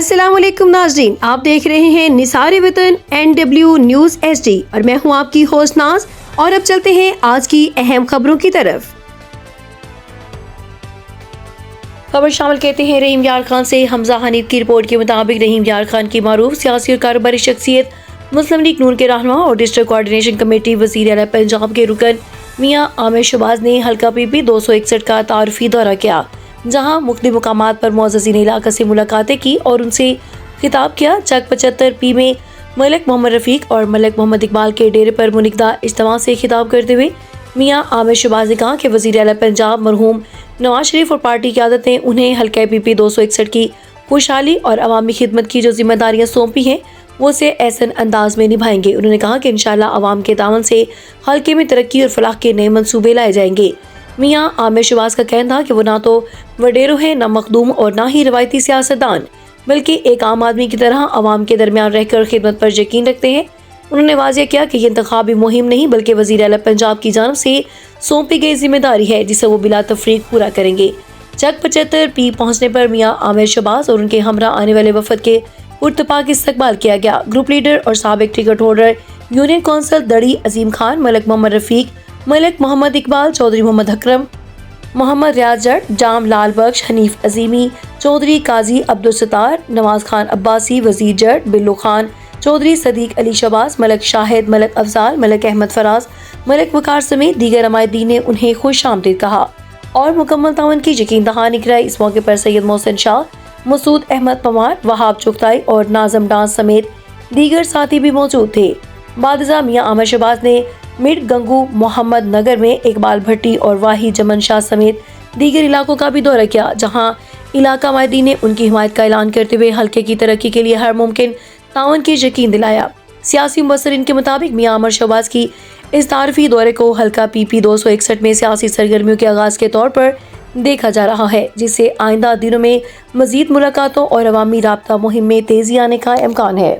अस्सलाम वालेकुम नाज़रीन, आप देख रहे हैं निसार वतन NW न्यूज़ HD और मैं हूं आपकी होस्ट नाज। और अब चलते हैं आज की अहम खबरों की तरफ। खबर शामिल कहते हैं रहीम यार खान से। हमजा हनीफ की रिपोर्ट के मुताबिक रहीम यार खान की मारूफ सियासी और कारोबारी शख्सियत मुस्लिम लीग नून के रहनुमा और डिस्ट्रिक्ट कोऑर्डिनेशन कमेटी वज़ीर आला पंजाब के रुकन मियां आमिर शहबाज ने हल्का PP 261 का तारुफी दौरा किया, जहां मुख्तलिफ मुकामात पर मुअज़्ज़ज़ीन इलाका से मुलाकातें की और उनसे खिताब किया। चक 75P में मलिक मोहम्मद रफ़ीक और मलिक मोहम्मद इकबाल के डेरे पर मुनक़दा इज्तिमा से खिताब करते हुए मियां आमिर शहबाज ने कहा कि वज़ीर आला पंजाब मरहूम नवाज शरीफ और पार्टी की आदत ने उन्हें हल्का PP 261 की खुशहाली और अवामी खिदमत की जो जिम्मेदारियां सौंपी हैं वो से ऐसन अंदाज में निभाएंगे। उन्होंने कहा कि इंशाअल्लाह अवाम के दामन से हल्के में तरक्की और फलाह के नए मंसूबे लाए जाएंगे। मियां आमिर शहबाज का कहना था कि वो ना तो वडेरो हैं, ना मखदूम और ना ही रवायती सियासतदान, बल्कि एक आम आदमी की तरह अवाम के दरमियान रहकर खिदमत पर यकीन रखते हैं। उन्होंने वाज़ेह किया कि ये इंतखाबी मुहिम नहीं बल्कि वज़ीर आला पंजाब की जानिब से सौंपी गई जिम्मेदारी है, जिसे वो बिला तफरीक पूरा करेंगे। चक 75P पहुँचने पर मियां आमिर शहबाज और उनके हमरा आने वाले वफद के पुरतपाक इस्तकबाल किया गया। ग्रुप लीडर और साबिक टिकट होल्डर यूनियन कौंसल दड़ी अजीम खान, मलिक मोहम्मद रफ़ीक, मलिक मोहम्मद इकबाल, चौधरी मोहम्मद अकरम, मोहम्मद रियाज जट, जाम लाल बख्श, हनीफ अजीमी, चौधरी काजी अब्दुल सत्तार, नवाज खान अब्बासी, वजीर जट, बिल्लू खान, चौधरी सदीक अली शहबाज, मलिक शाहिद, मलिक अफजाल, मलिक अहमद फराज, मलिक वकार समेत दीगर अमायदीन ने उन्हें खुश आमदीद कहा और मुकम्मल तावन की यकीन दहानी कराई। इस मौके पर सैयद मोहसिन शाह, मसूद अहमद पवार, वहाब चुगताई और नाजम डांस समेत दीगर साथी भी मौजूद थे। बादशाह मियां आमिर शहबाज ने मिड गंगू मोहम्मद नगर में इकबाल भट्टी और वाही जमन शाह समेत दीगर इलाकों का भी दौरा किया, जहां इलाका मायदीन ने उनकी हिमायत का ऐलान करते हुए हल्के की तरक्की के लिए हर मुमकिन तावन की यकीन दिलाया। सियासी मुबस्सिरीन के मुताबिक मियां आमिर शहबाज की इस तारीफी दौरे को हल्का PP 261 में सियासी सरगर्मियों के आगाज के तौर पर देखा जा रहा है, जिससे आइंदा दिनों में मजीद मुलाकातों और अवामी राब्ता मुहिम में तेजी आने का इम्कान है।